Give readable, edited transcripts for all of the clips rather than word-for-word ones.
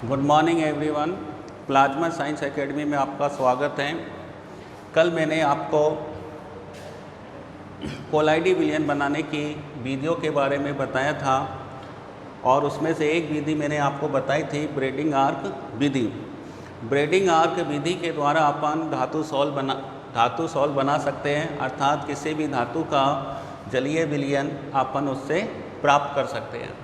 Good morning everyone. Plasma science academy में आपका स्वागत है। कल मैंने आपको कोलाइडी विलयन बनाने की विधियों के बारे में बताया था और उसमें से एक विधि मैंने आपको बताई थी ब्रेडिंग आर्क विधि। ब्रेडिंग आर्क विधि के द्वारा अपन धातु सॉल्व बना सकते हैं, अर्थात किसी भी धातु का जलीय विलयन अपन उससे प्राप्त कर सकते हैं,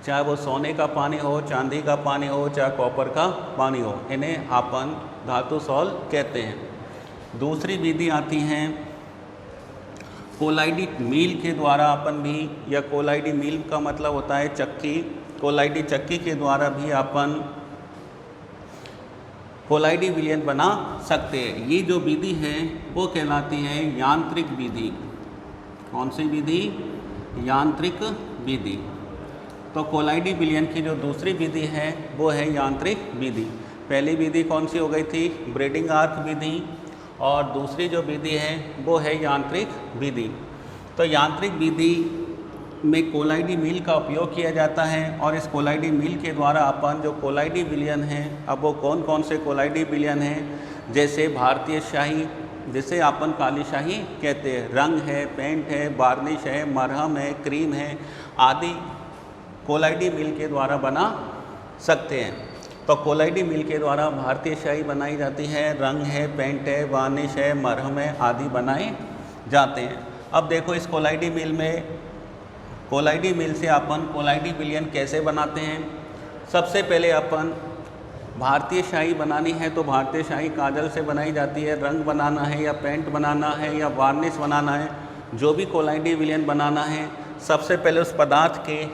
चाहे वो सोने का पानी हो, चांदी का पानी हो, चाहे कॉपर का पानी हो, इन्हें अपन धातु सॉल्व कहते हैं। दूसरी विधि आती है कोलाइडी मील के द्वारा अपन भी, या कोलाइडी मील का मतलब होता है चक्की, कोलाइडी चक्की के द्वारा भी अपन कोलाइडी विलयन बना सकते हैं। ये जो विधि है वो कहलाती है यांत्रिक विधि। कौन सी विधि? यांत्रिक विधि। तो कोलाइडी विलयन की जो दूसरी विधि है वो है यांत्रिक विधि। पहली विधि कौन सी हो गई थी? ब्रेडिंग आर्क विधि। और दूसरी जो विधि है वो है यांत्रिक विधि। तो यांत्रिक विधि में कोलाइडी मील का उपयोग किया जाता है और इस कोलाइडी मील के द्वारा अपन जो कोलाइडी विलयन है, अब वो कौन कौन से कोलाइडी विलयन हैं, जैसे भारतीय शाही, जिसे अपन काली शाही कहते हैं, रंग है, पेंट है, वार्निश है, मरहम है, क्रीम है, आदि कोलाइडी मील के द्वारा बना सकते हैं। तो कोलाइडी मील के द्वारा भारतीय शाही बनाई जाती है, रंग है, पेंट है, वार्निश है, मरहम है, आदि बनाए जाते हैं। अब देखो इस कोलाइडी मील से अपन कोलाइडी विलयन कैसे बनाते हैं। सबसे पहले अपन भारतीय शाही बनानी है तो भारतीय शाही काजल से बनाई जाती है। रंग बनाना है या पेंट बनाना है या वार्निश बनाना है, जो भी कोलाइडी विलयन बनाना है, सबसे पहले उस पदार्थ के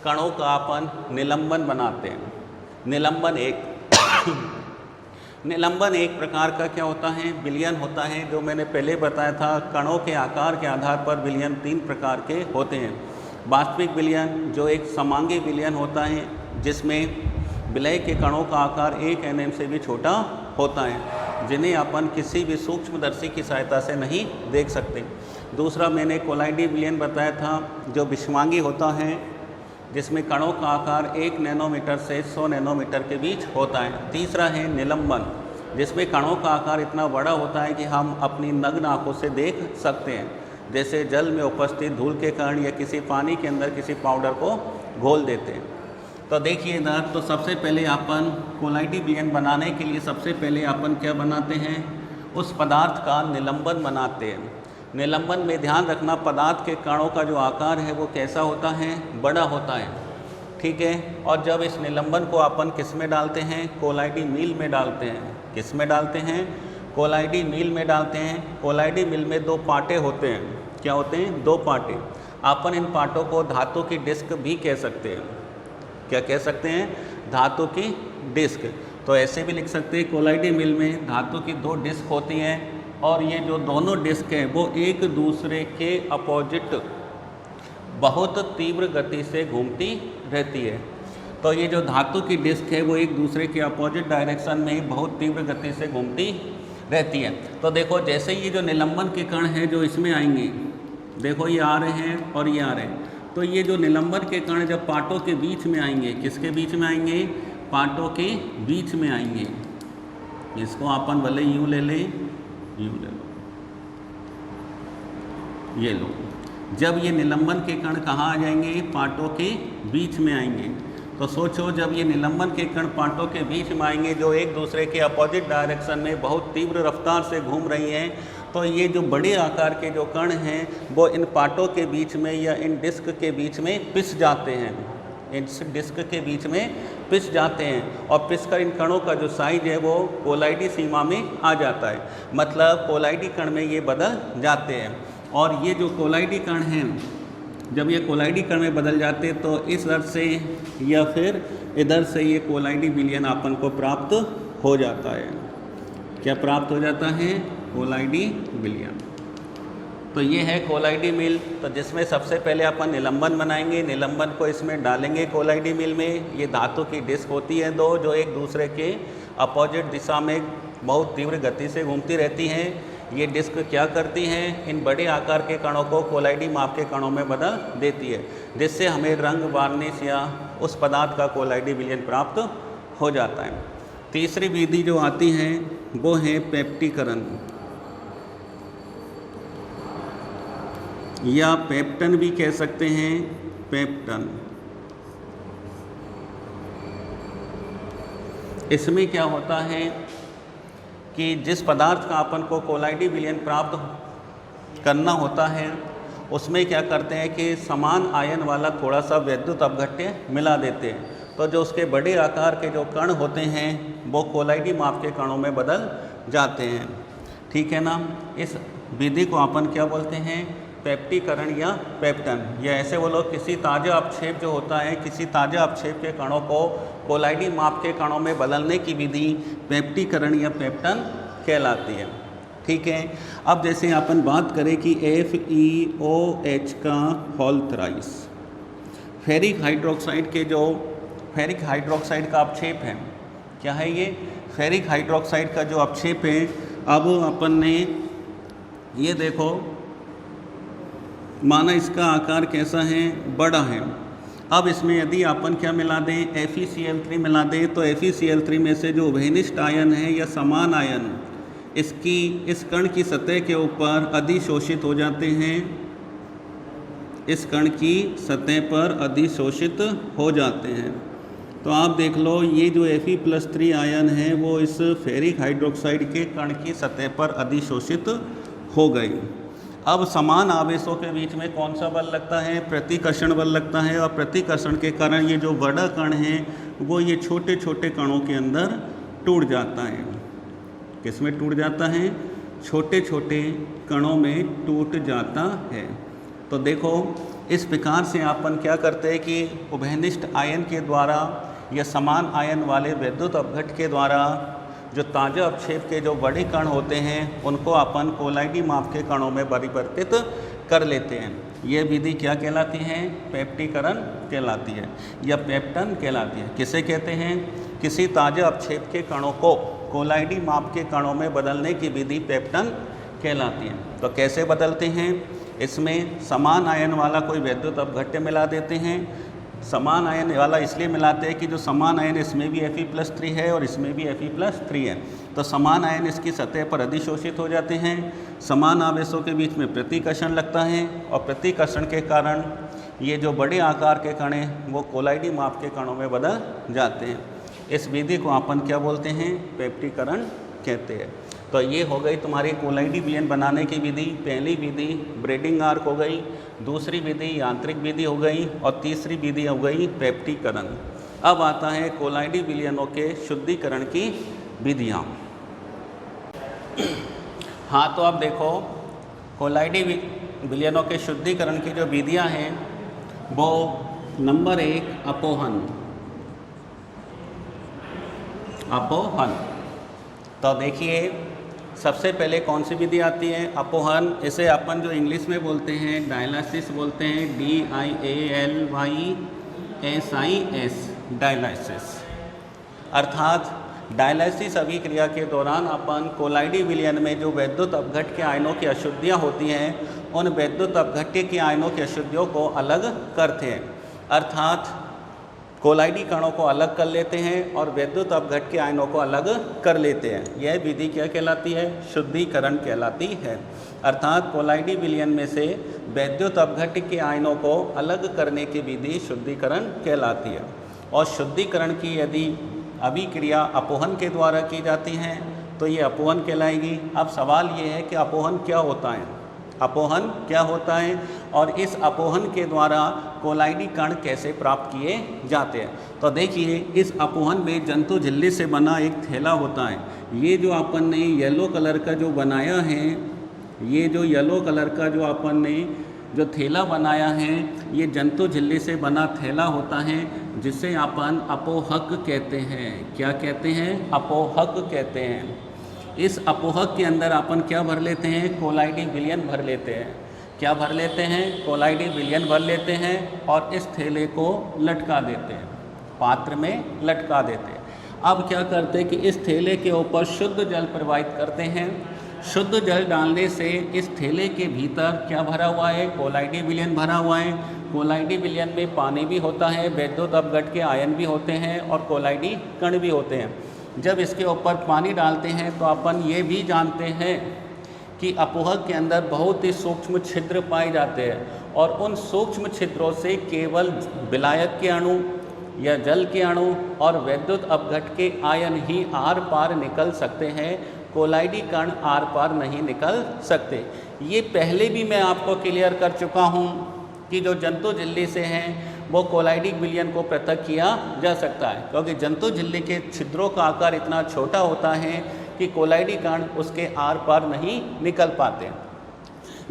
कणों का अपन निलंबन बनाते हैं। निलंबन एक प्रकार का क्या होता है? विलयन होता है। जो मैंने पहले बताया था, कणों के आकार के आधार पर विलयन 3 प्रकार के होते हैं। वास्तविक विलयन जो एक समांगी विलयन होता है, जिसमें विलय के कणों का आकार 1 mm से भी छोटा होता है, जिन्हें अपन किसी भी सूक्ष्मदर्शी की सहायता से नहीं देख सकते। दूसरा मैंने कोलाइडी विलयन बताया था जो विषमांगी होता है, जिसमें कणों का आकार 1 नैनोमीटर से 100 नैनोमीटर के बीच होता है। तीसरा है निलंबन, जिसमें कणों का आकार इतना बड़ा होता है कि हम अपनी नग्न आँखों से देख सकते हैं, जैसे जल में उपस्थित धूल के कण या किसी पानी के अंदर किसी पाउडर को घोल देते हैं। तो देखिए इधर, तो सबसे पहले अपन कोलाइडी विलयन बनाने के लिए सबसे पहले अपन क्या बनाते हैं? उस पदार्थ का निलंबन बनाते हैं। निलंबन में ध्यान रखना, पदार्थ के कणों का जो आकार है वो कैसा होता है? बड़ा होता है, ठीक है। और जब इस निलंबन को अपन किस में डालते हैं? कोलाइडी मील में डालते हैं। किस में डालते हैं? कोलाइडी मील में डालते हैं। कोलाइडी मील में 2 पाटे होते हैं। क्या होते हैं? 2 पाटे। अपन इन पाटों को धातु की डिस्क भी कह सकते हैं। क्या कह सकते हैं? धातु की डिस्क। तो ऐसे भी लिख सकते हैं, कोलाइडी मील में धातु की 2 डिस्क होती हैं और ये जो दोनों डिस्क हैं वो एक दूसरे के अपोजिट बहुत तीव्र गति से घूमती रहती है। तो ये जो धातु की डिस्क है वो एक दूसरे के अपोजिट डायरेक्शन में बहुत तीव्र गति से घूमती रहती है। तो देखो जैसे ये जो निलंबन के कण हैं जो इसमें आएंगे, देखो ये आ रहे हैं और ये आ रहे हैं, तो ये जो निलंबन के कण जब पाटों के बीच में आएंगे, किसके बीच में आएंगे? पाटों के बीच में आएंगे। इसको अपन भले यूँ ले लें, यूँ ले लो, ये लो। जब ये निलंबन के कण कहाँ आ जाएंगे? पाटों के बीच में आएंगे। तो सोचो, जब ये निलंबन के कण पाटों के बीच में आएंगे जो एक दूसरे के अपोजिट डायरेक्शन में बहुत तीव्र रफ्तार से घूम रही हैं, तो ये जो बड़े आकार के जो कण हैं वो इन पाटों के बीच में या इन डिस्क के बीच में पिस जाते हैं। इस डिस्क के बीच में पिस जाते हैं और पिस कर इन कणों का जो साइज है वो कोलाइडी सीमा में आ जाता है, मतलब कोलाइडी कण में ये बदल जाते हैं। और ये जो कोलाइडी कण हैं, जब ये कोलाइडी कण में बदल जाते हैं तो इस इधर से या फिर इधर से ये कोलाइडी विलयन अपन को प्राप्त हो जाता है। क्या प्राप्त हो जाता है? कोलाइडी विलयन। तो ये है कोलाइडी मील। तो जिसमें सबसे पहले अपन निलंबन बनाएंगे, निलंबन को इसमें डालेंगे कोलाइडी मील में। ये धातु की डिस्क होती है 2 जो एक दूसरे के अपोजिट दिशा में बहुत तीव्र गति से घूमती रहती हैं। ये डिस्क क्या करती हैं? इन बड़े आकार के कणों को कोलाइडी माप के कणों में बदल देती है, जिससे हमें रंग, वार्निश या उस पदार्थ का कोलाइडी विलयन प्राप्त हो जाता है। तीसरी विधि जो आती है वो है पेप्टीकरण या पेप्टन भी कह सकते हैं, पेप्टन। इसमें क्या होता है कि जिस पदार्थ का अपन को कोलाइडी विलयन प्राप्त करना होता है उसमें क्या करते हैं कि समान आयन वाला थोड़ा सा वैद्युत अपघट्य मिला देते हैं, तो जो उसके बड़े आकार के जो कण होते हैं वो कोलाइडी माप के कणों में बदल जाते हैं। ठीक है ना। इस विधि को अपन क्या बोलते हैं, पेप्टीकरण या पेप्टन। या ऐसे बोलो, किसी ताज़ा अपक्षेप जो होता है, किसी ताज़ा अपक्षेप के कणों को कोलाइडी माप के कणों में बदलने की विधि पेप्टीकरण या पेप्टन कहलाती है। ठीक है। अब जैसे अपन बात करें कि FeOH का होल थ्राइस, फेरिक हाइड्रोक्साइड के जो फेरिक हाइड्रोक्साइड का अपक्षेप है, क्या है ये, फेरिक हाइड्रोक्साइड का जो अपक्षेप है। अब अपन ने ये देखो, माना इसका आकार कैसा है, बड़ा है। अब इसमें यदि अपन क्या मिला दें, FeCl3 मिला दें, तो FeCl3 में से जो उभयनिष्ठ आयन है या समान आयन इसकी इस कण की सतह के ऊपर अधिशोषित हो जाते हैं, इस कण की सतह पर अधिशोषित हो जाते हैं। तो आप देख लो, ये जो Fe+3 आयन है वो इस फेरिक हाइड्रोक्साइड के कण की सतह पर अधिशोषित हो गई। अब समान आवेशों के बीच में कौन सा बल लगता है, प्रतिकर्षण बल लगता है, और प्रतिकर्षण के कारण ये जो बड़ा कण है वो ये छोटे छोटे कणों के अंदर टूट जाता है। किसमें टूट जाता है, छोटे छोटे कणों में टूट जाता है। तो देखो, इस प्रकार से अपन क्या करते हैं कि उभयनिष्ठ आयन के द्वारा या समान आयन वाले वैद्युत अपघट्य के द्वारा जो ताज़ा अपक्षेप के जो बड़े कण होते हैं उनको अपन कोलाइडी माप के कणों में परिवर्तित कर लेते हैं। ये विधि क्या कहलाती है, पेप्टीकरण कहलाती है या पेप्टन कहलाती है। किसे कहते हैं, किसी ताज़ा अपक्षेप के कणों को कोलाइडी माप के कणों में बदलने की विधि पेप्टन कहलाती है। तो कैसे बदलते हैं, इसमें समान आयन वाला कोई वैद्युत अपघट्य मिला देते हैं। समान आयन वाला इसलिए मिलाते हैं कि जो समान आयन इसमें भी Fe+3 है और इसमें भी Fe+3 है, तो समान आयन इसकी सतह पर अधिशोषित हो जाते हैं। समान आवेशों के बीच में प्रतिकर्षण लगता है और प्रतिकर्षण के कारण ये जो बड़े आकार के कण हैं वो कोलाइडी माप के कणों में बदल जाते हैं। इस विधि को अपन क्या बोलते हैं, पेप्टीकरण कहते हैं। तो ये हो गई तुम्हारी कोलाइडी विलयन बनाने की विधि। पहली विधि ब्रेडिंग आर्क हो गई, दूसरी विधि यांत्रिक विधि हो गई और तीसरी विधि हो गई पेप्टीकरण। अब आता है कोलाइडी विलयनों के शुद्धिकरण की विधियाँ। हाँ, तो अब देखो, कोलाइडी विलयनों के शुद्धिकरण की जो विधियाँ हैं वो नंबर 1 अपोहन। अपोहन, तो देखिए सबसे पहले कौन सी विधि आती है, अपोहन। इसे अपन जो इंग्लिश में बोलते हैं डायलिसिस बोलते हैं, DIALYSIS, डायलिसिस। अर्थात डायलिसिस अभिक्रिया के दौरान अपन कोलाइडी विलयन में जो वैद्युत अपघट्य के आयनों की अशुद्धियाँ होती हैं उन वैद्युत अपघट्य के आयनों की अशुद्धियों को अलग करते हैं। अर्थात कोलाइडी कणों को अलग कर लेते हैं और वैद्युत अपघट्य के आयनों को अलग कर लेते हैं। यह विधि क्या कहलाती है, शुद्धिकरण कहलाती है। अर्थात कोलाइडी विलयन में से वैद्युत अपघट्य के आयनों को अलग करने की विधि शुद्धिकरण कहलाती है। और शुद्धिकरण की यदि अभिक्रिया अपोहन के द्वारा की जाती है तो ये अपोहन कहलाएगी। अब सवाल ये है कि अपोहन क्या होता है, अपोहन क्या होता है और इस अपोहन के द्वारा कोलाइडी कण कैसे प्राप्त किए जाते हैं। तो देखिए, इस अपोहन में जंतु झिल्ली से बना एक थैला होता है। ये जो अपन ने येलो कलर का जो बनाया है, ये जो येलो कलर का जो अपन ने जो थैला बनाया है, ये जंतु झिल्ली से बना थैला होता है जिसे अपन अपोहक कहते हैं। क्या कहते हैं, अपोहक कहते हैं। इस अपोहक के अंदर अपन क्या भर लेते हैं, कोलाइडी विलयन भर लेते हैं। क्या भर लेते हैं, कोलाइडी विलयन भर लेते हैं और इस थैले को लटका देते हैं, पात्र में लटका देते हैं। अब क्या करते हैं कि इस थैले के ऊपर शुद्ध जल प्रवाहित करते हैं। शुद्ध जल डालने से इस थैले के भीतर क्या भरा हुआ है, कोलाइडी विलयन भरा हुआ है। कोलाइडी विलयन में पानी भी होता है, विद्युत अपघट के आयन भी होते हैं और कोलाइडी कण भी होते हैं। जब इसके ऊपर पानी डालते हैं तो अपन ये भी जानते हैं कि अपोहक के अंदर बहुत ही सूक्ष्म छिद्र पाए जाते हैं और उन सूक्ष्म छिद्रों से केवल विलायक के अणु या जल के अणु और विद्युत अपघट के आयन ही आर पार निकल सकते हैं, कोलाइडी कण आर पार नहीं निकल सकते। ये पहले भी मैं आपको क्लियर कर चुका हूँ कि जो जंतु झिल्ली से हैं वो कोलाइडिक विलयन को पृथक किया जा सकता है, क्योंकि जंतु झिल्ली के छिद्रों का आकार इतना छोटा होता है कि कोलाइडी कण उसके आर पार नहीं निकल पाते।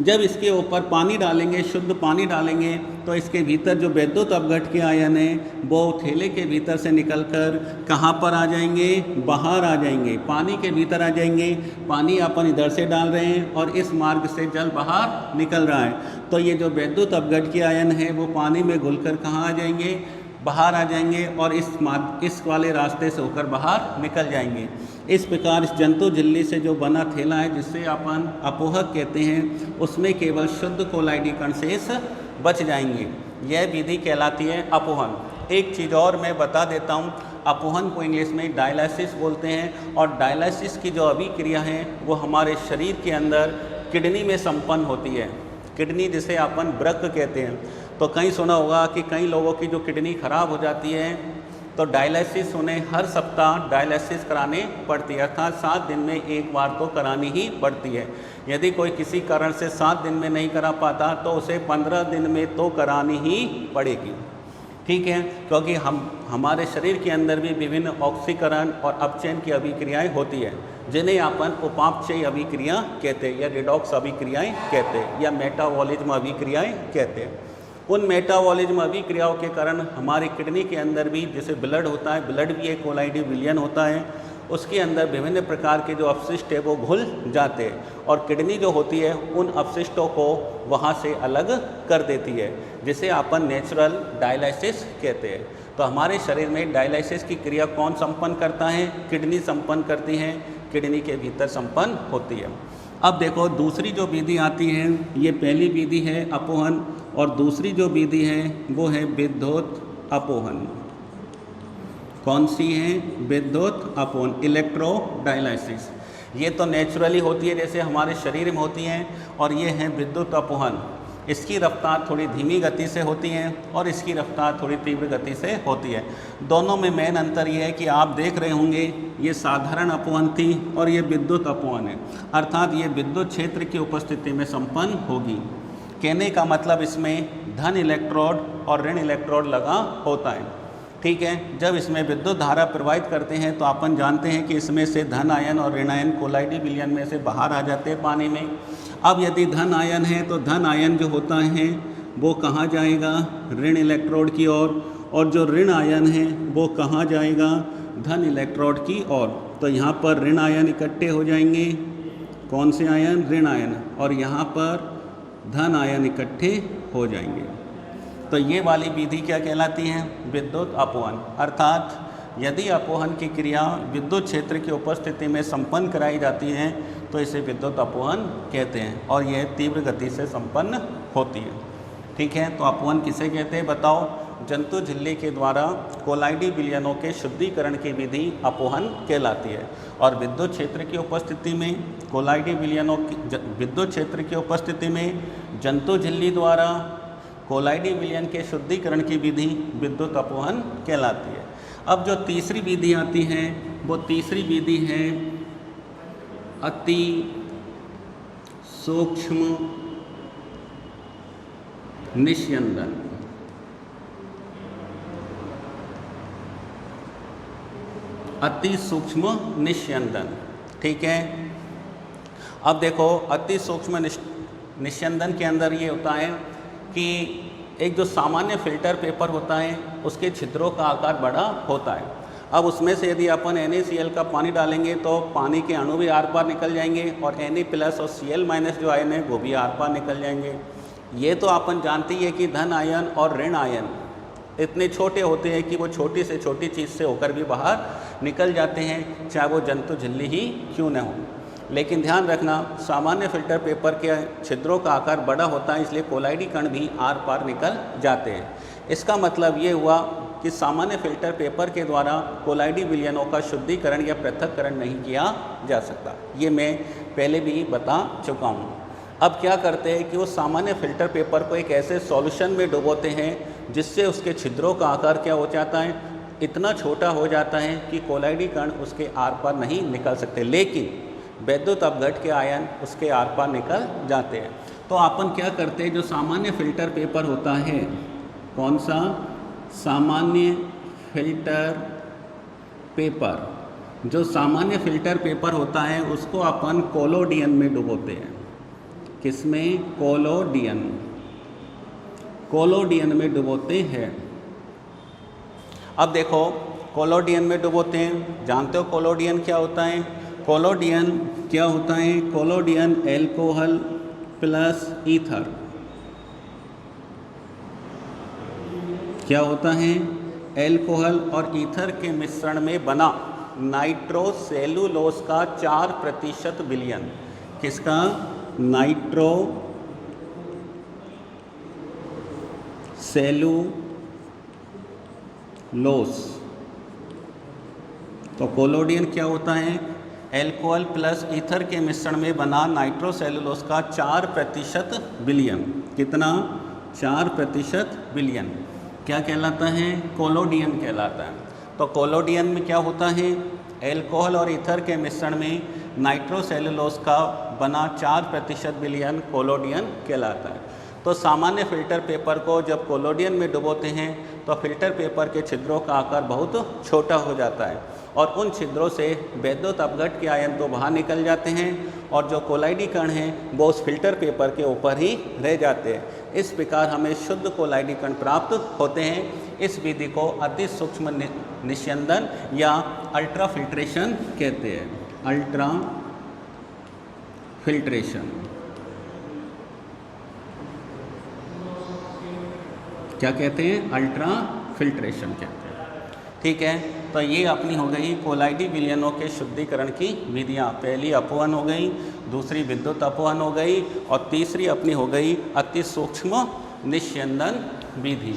जब इसके ऊपर पानी डालेंगे, शुद्ध पानी डालेंगे, तो इसके भीतर जो विद्युत अपघट के आयन हैं वो थैले के भीतर से निकलकर कहाँ पर आ जाएंगे, बाहर आ जाएंगे, पानी के भीतर आ जाएंगे। पानी अपन इधर से डाल रहे हैं और इस मार्ग से जल बाहर निकल रहा है, तो ये जो विद्युत अपघट के आयन है वो पानी में घुलकर कहाँ आ जाएंगे, बाहर आ जाएंगे और इस वाले रास्ते से होकर बाहर निकल जाएंगे। इस प्रकार इस जंतु झिल्ली से जो बना थैला है जिससे अपन अपोहक कहते हैं, उसमें केवल शुद्ध कोलाइडी कण शेष बच जाएंगे। यह विधि कहलाती है अपोहन। एक चीज़ और मैं बता देता हूँ, अपोहन को इंग्लिश में डायलिसिस बोलते हैं और डायलिसिस की जो अभिक्रिया है वो हमारे शरीर के अंदर किडनी में संपन्न होती है। किडनी जिसे अपन वृक्क कहते हैं, तो कहीं सुना होगा कि कई लोगों की जो किडनी खराब हो जाती है तो डायलिसिस उन्हें हर सप्ताह डायलिसिस कराने पड़ती है, अर्थात 7 दिन में एक बार तो करानी ही पड़ती है। यदि कोई किसी कारण से 7 दिन में नहीं करा पाता तो उसे 15 दिन में तो करानी ही पड़ेगी, ठीक है, क्योंकि हमारे शरीर के अंदर भी विभिन्न ऑक्सीकरण और अपचयन की अभिक्रियाएँ होती है, जिन्हें अपन उपापचय अभिक्रिया कहते हैं या रिडॉक्स अभिक्रियाएँ कहते हैं या मेटाबॉलिज्म अभिक्रियाएँ कहते हैं। उन मेटाबॉलिज्म अभिक्रियाओं के कारण हमारी किडनी के अंदर भी जैसे ब्लड होता है, ब्लड भी एक कोलाइडी विलयन होता है, उसके अंदर विभिन्न प्रकार के जो अपशिष्ट है वो घुल जाते हैं और किडनी जो होती है उन अपशिष्टों को वहाँ से अलग कर देती है, जिसे अपन नेचुरल डायलिसिस कहते हैं। तो हमारे शरीर में डायलिसिस की क्रिया कौन संपन्न करता है, किडनी संपन्न करती है, किडनी के भीतर संपन्न होती है। अब देखो दूसरी जो विधि आती है, ये पहली विधि है अपोहन और दूसरी जो विधि है वो है विद्युत अपोहन। कौन सी है, विद्युत अपोहन, इलेक्ट्रोडायलिसिस। ये तो नेचुरली होती है जैसे हमारे शरीर में होती हैं, और ये है विद्युत अपोहन। इसकी रफ्तार थोड़ी धीमी गति से होती है और इसकी रफ्तार थोड़ी तीव्र गति से होती है। दोनों में मेन अंतर ये है कि आप देख रहे होंगे ये साधारण अपोहन थी और ये विद्युत अपोहन है, अर्थात ये विद्युत क्षेत्र की उपस्थिति में संपन्न होगी। कहने का मतलब इसमें धन इलेक्ट्रोड और ऋण इलेक्ट्रोड लगा होता है, ठीक है। जब इसमें विद्युत धारा प्रवाहित करते हैं तो अपन जानते हैं कि इसमें से धन आयन और ऋण आयन कोलाइडी विलयन में से बाहर आ जाते हैं पानी में। अब यदि धन आयन है तो धन आयन जो होता है वो कहाँ जाएगा, ऋण इलेक्ट्रोड की ओर, और जो ऋण आयन है वो कहाँ जाएगा, धन इलेक्ट्रोड की ओर। तो यहाँ पर ऋण आयन इकट्ठे हो जाएंगे, कौन से आयन, ऋण आयन, और यहाँ पर धन आयन इकट्ठे हो जाएंगे। तो ये वाली विधि क्या कहलाती है, विद्युत अपोहन। अर्थात यदि अपोहन की क्रिया विद्युत क्षेत्र की उपस्थिति में संपन्न कराई जाती है तो इसे विद्युत अपोहन कहते हैं और यह तीव्र गति से संपन्न होती है, ठीक है। तो अपोहन किसे कहते हैं बताओ, जंतु झिल्ली के द्वारा कोलाइडी विलयनों के शुद्धिकरण की विधि अपोहन कहलाती है। और विद्युत क्षेत्र की उपस्थिति में कोलाइडी विलयनों की विद्युत क्षेत्र की उपस्थिति में जंतु झिल्ली द्वारा कोलाइडी विलयन के शुद्धिकरण की विधि विद्युत अपोहन कहलाती है। अब जो तीसरी विधि आती है वो तीसरी विधि है अति सूक्ष्म निस्यंदन। अति सूक्ष्म निस्यंदन, ठीक है। अब देखो अति सूक्ष्म निस्यंदन के अंदर ये होता है कि एक जो सामान्य फिल्टर पेपर होता है उसके छिद्रों का आकार बड़ा होता है। अब उसमें से यदि अपन NaCl का पानी डालेंगे तो पानी के अणु भी आर पार निकल जाएंगे और Na+ और Cl- जो आयन है वो भी आर पार निकल जाएंगे। ये तो अपन जानते ही है कि धन आयन और ऋण आयन इतने छोटे होते हैं कि वो छोटी से छोटी चीज़ से होकर भी बाहर निकल जाते हैं, चाहे वो जंतु झिल्ली ही क्यों न हो। लेकिन ध्यान रखना सामान्य फिल्टर पेपर के छिद्रों का आकार बड़ा होता है, इसलिए कोलाइडी कण भी आर पार निकल जाते हैं। इसका मतलब ये हुआ कि सामान्य फिल्टर पेपर के द्वारा कोलाइडी विलयनों का शुद्धिकरण या पृथक्करण नहीं किया जा सकता। ये मैं पहले भी बता चुका हूँ। अब क्या करते हैं कि वो सामान्य फिल्टर पेपर को एक ऐसे सॉल्यूशन में डुबोते हैं जिससे उसके छिद्रों का आकार क्या हो जाता है, इतना छोटा हो जाता है कि कोलाइडी कण उसके आर पार नहीं निकल सकते, लेकिन वैद्युत अपघट के आयन उसके आर पार निकल जाते हैं। तो अपन क्या करते हैं, जो सामान्य फिल्टर पेपर होता है, कौन सा सामान्य फिल्टर पेपर, जो सामान्य फिल्टर पेपर होता है उसको अपन कोलोडियन में डुबोते हैं। किसमें? कोलोडियन में डुबोते हैं। अब देखो कोलोडियन में डुबोते हैं, जानते हो कोलोडियन क्या होता है? कोलोडियन क्या होता है? Collodion alcohol plus ether. क्या होता है? एल्कोहल और ईथर के मिश्रण में बना नाइट्रोसेलुलोज का 4% विलयन। किसका? नाइट्रोसेलुलोज। तो कोलोडियन क्या होता है? एल्कोहल प्लस ईथर के मिश्रण में बना नाइट्रोसेलुलोज का 4% विलयन। कितना? 4% विलयन क्या कहलाता है? कोलोडियन कहलाता है। तो कोलोडियन में क्या होता है? एल्कोहल और ईथर के मिश्रण में नाइट्रोसेलुलोज का बना 4% विलयन कोलोडियन कहलाता है। तो सामान्य फिल्टर पेपर को जब कोलोडियन में डुबोते हैं तो फिल्टर पेपर के छिद्रों का आकार बहुत छोटा हो जाता है और उन छिद्रों से वैद्युत अपघट के आयन तो बाहर निकल जाते हैं और जो कोलाइडी कण हैं वो उस फिल्टर पेपर के ऊपर ही रह जाते हैं। इस प्रकार हमें शुद्ध कोलाइडी कण प्राप्त होते हैं। इस विधि को अति सूक्ष्म निस्यंदन या अल्ट्रा फिल्ट्रेशन कहते हैं। अल्ट्रा फिल्ट्रेशन क्या कहते हैं? अल्ट्रा फिल्ट्रेशन कहते हैं। ठीक है, तो ये अपनी हो गई कोलाइडी विलयनों के शुद्धिकरण की विधियाँ। पहली अपवहन हो गई, दूसरी विद्युत अपवहन हो गई और तीसरी अपनी हो गई अति सूक्ष्म निस्यंदन विधि।